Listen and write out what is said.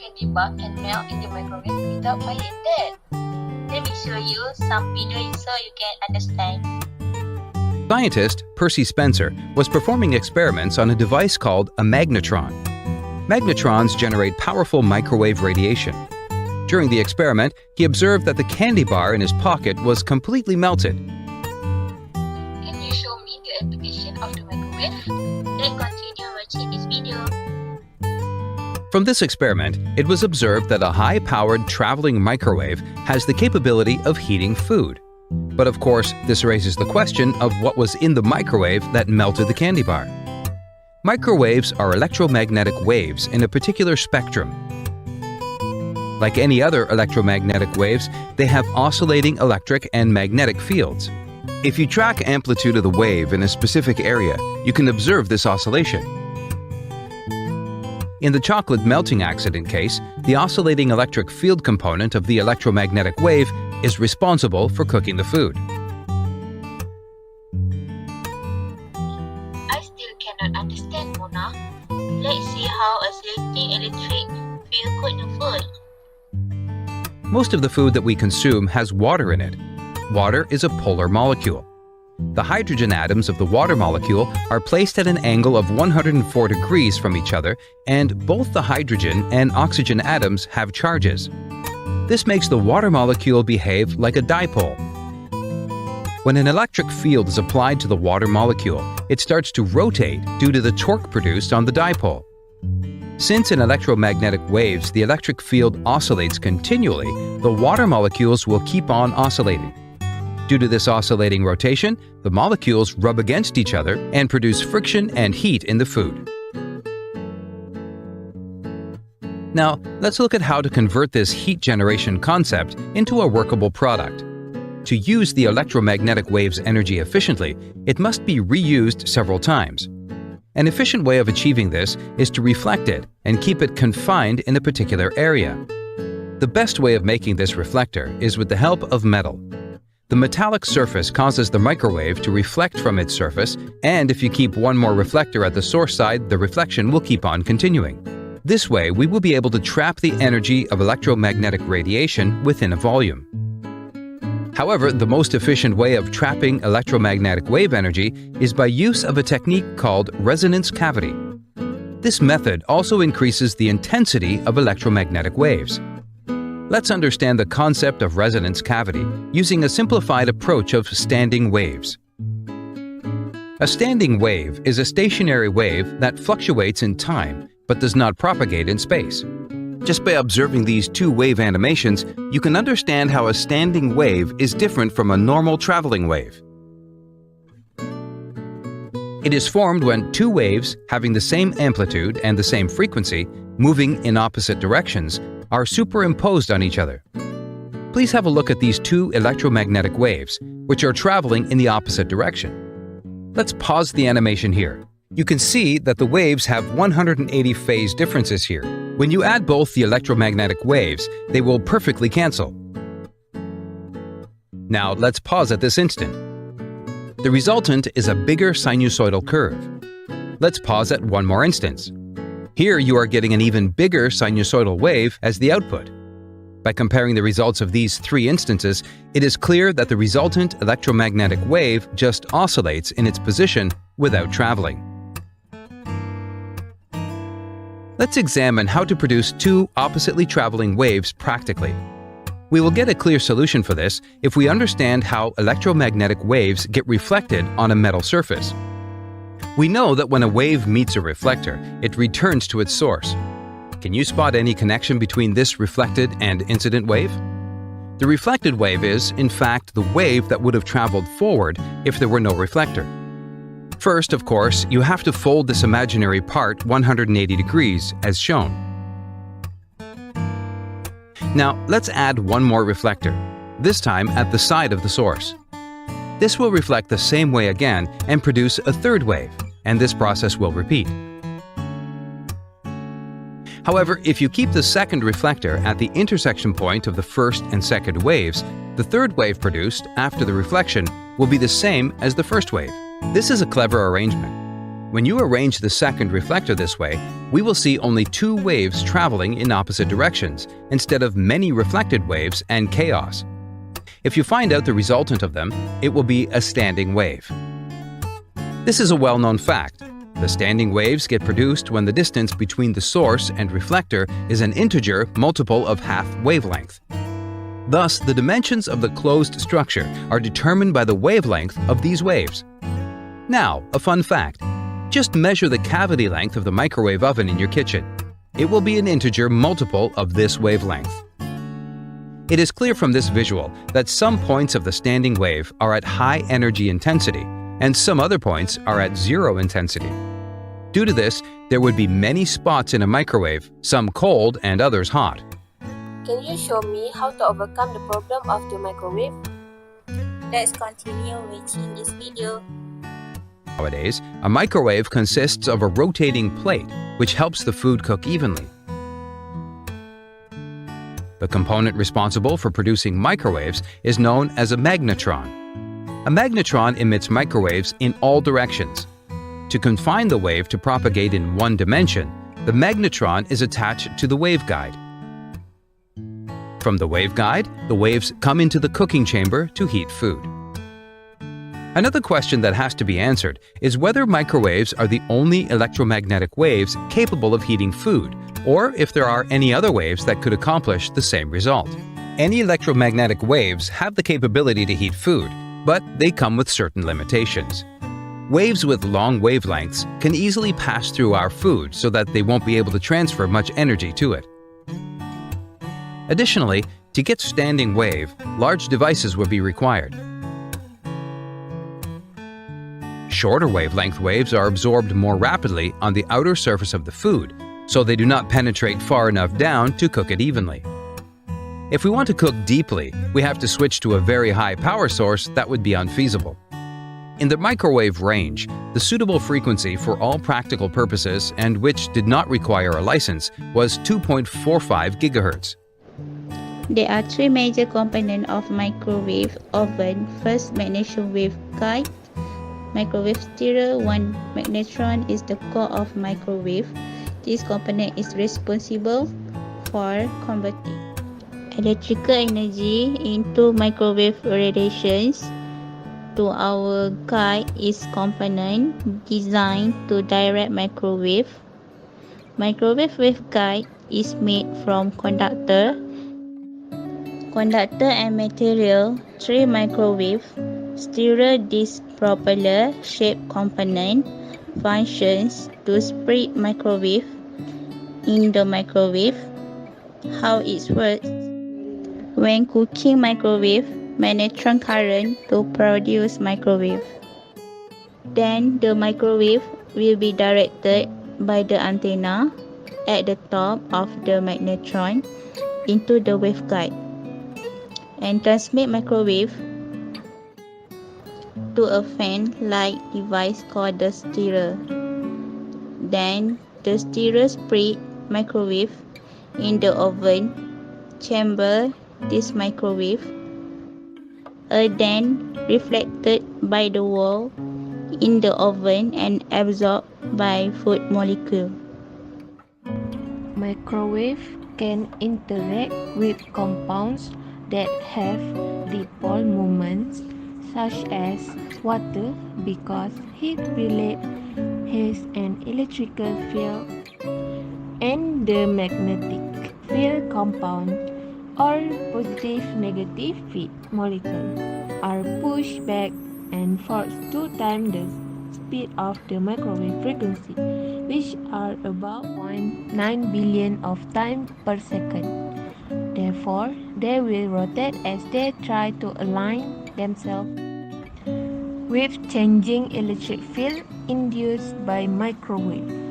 candy bar can melt in the microwave without fire instead. Let me show you some video so you can understand. Scientist Percy Spencer was performing experiments on a device called a magnetron. Magnetrons generate powerful microwave radiation. During the experiment, he observed that the candy bar in his pocket was completely melted. Can you show me the application of the microwave? Let's continue watching this video. From this experiment, it was observed that a high-powered traveling microwave has the capability of heating food. But of course, this raises the question of what was in the microwave that melted the candy bar. Microwaves are electromagnetic waves in a particular spectrum. Like any other electromagnetic waves, they have oscillating electric and magnetic fields. If you track amplitude of the wave in a specific area, you can observe this oscillation. In the chocolate melting accident case, the oscillating electric field component of the electromagnetic wave is responsible for cooking the food. I still cannot understand, Mona. Let's see how oscillating electric field cook the food. Most of the food that we consume has water in it. Water is a polar molecule. The hydrogen atoms of the water molecule are placed at an angle of 104 degrees from each other, and both the hydrogen and oxygen atoms have charges. This makes the water molecule behave like a dipole. When an electric field is applied to the water molecule, it starts to rotate due to the torque produced on the dipole. Since in electromagnetic waves the electric field oscillates continually, the water molecules will keep on oscillating. Due to this oscillating rotation, the molecules rub against each other and produce friction and heat in the food. Now, let's look at how to convert this heat generation concept into a workable product. To use the electromagnetic wave's energy efficiently, it must be reused several times. An efficient way of achieving this is to reflect it and keep it confined in a particular area. The best way of making this reflector is with the help of metal. The metallic surface causes the microwave to reflect from its surface, and if you keep one more reflector at the source side, the reflection will keep on continuing. This way, we will be able to trap the energy of electromagnetic radiation within a volume. However, the most efficient way of trapping electromagnetic wave energy is by use of a technique called resonance cavity. This method also increases the intensity of electromagnetic waves. Let's understand the concept of resonance cavity using a simplified approach of standing waves. A standing wave is a stationary wave that fluctuates in time but does not propagate in space. Just by observing these two wave animations, you can understand how a standing wave is different from a normal traveling wave. It is formed when two waves having the same amplitude and the same frequency, moving in opposite directions, are superimposed on each other. Please have a look at these two electromagnetic waves, which are traveling in the opposite direction. Let's pause the animation here. You can see that the waves have 180 phase differences here. When you add both the electromagnetic waves, they will perfectly cancel. Now let's pause at this instant. The resultant is a bigger sinusoidal curve. Let's pause at one more instance. Here you are getting an even bigger sinusoidal wave as the output. By comparing the results of these three instances, it is clear that the resultant electromagnetic wave just oscillates in its position without traveling. Let's examine how to produce two oppositely traveling waves practically. We will get a clear solution for this if we understand how electromagnetic waves get reflected on a metal surface. We know that when a wave meets a reflector, it returns to its source. Can you spot any connection between this reflected and incident wave? The reflected wave is, in fact, the wave that would have traveled forward if there were no reflector. First, of course, you have to fold this imaginary part 180 degrees, as shown. Now, let's add one more reflector, this time at the side of the source. This will reflect the same way again and produce a third wave, and this process will repeat. However, if you keep the second reflector at the intersection point of the first and second waves, the third wave produced after the reflection will be the same as the first wave. This is a clever arrangement. When you arrange the second reflector this way, we will see only two waves traveling in opposite directions, instead of many reflected waves and chaos. If you find out the resultant of them, it will be a standing wave. This is a well-known fact. The standing waves get produced when the distance between the source and reflector is an integer multiple of half wavelength. Thus, the dimensions of the closed structure are determined by the wavelength of these waves. Now, a fun fact. Just measure the cavity length of the microwave oven in your kitchen. It will be an integer multiple of this wavelength. It is clear from this visual that some points of the standing wave are at high energy intensity, and some other points are at zero intensity. Due to this, there would be many spots in a microwave, some cold and others hot. Can you show me how to overcome the problem of the microwave? Let's continue watching this video. Nowadays, a microwave consists of a rotating plate, which helps the food cook evenly. The component responsible for producing microwaves is known as a magnetron. A magnetron emits microwaves in all directions. To confine the wave to propagate in one dimension, the magnetron is attached to the waveguide. From the waveguide, the waves come into the cooking chamber to heat food. Another question that has to be answered is whether microwaves are the only electromagnetic waves capable of heating food, or if there are any other waves that could accomplish the same result. Any electromagnetic waves have the capability to heat food, but they come with certain limitations. Waves with long wavelengths can easily pass through our food so that they won't be able to transfer much energy to it. Additionally, to get standing wave, large devices will be required. Shorter wavelength waves are absorbed more rapidly on the outer surface of the food, so they do not penetrate far enough down to cook it evenly. If we want to cook deeply, we have to switch to a very high power source that would be unfeasible. In the microwave range, the suitable frequency for all practical purposes and which did not require a license was 2.45 GHz. There are three major components of microwave oven. First, magnesium waveguide. Microwave stirrer. One magnetron is the core of microwave. This component is responsible for converting electrical energy into microwave radiations. To our guide is component designed to direct microwave. Microwave waveguide is made from conductor and material. Three microwave stirrer. This propeller shaped component functions to spread microwave in the microwave. How it works? When cooking microwave, magnetron current to produce microwave. Then the microwave will be directed by the antenna at the top of the magnetron into the waveguide and transmit microwave to a fan-like device called the stirrer. Then the stirrer spread microwave in the oven chamber. This microwave are then reflected by the wall in the oven and absorbed by food molecule. Microwave can interact with compounds that have dipole moments, such as water, because heat relay has an electrical field, and the magnetic field compound or positive-negative feed molecules are pushed back and forth to time the speed of the microwave frequency, which are about 0.9 billion of time per second. Therefore, they will rotate as they try to align themselves with changing electric field induced by microwave.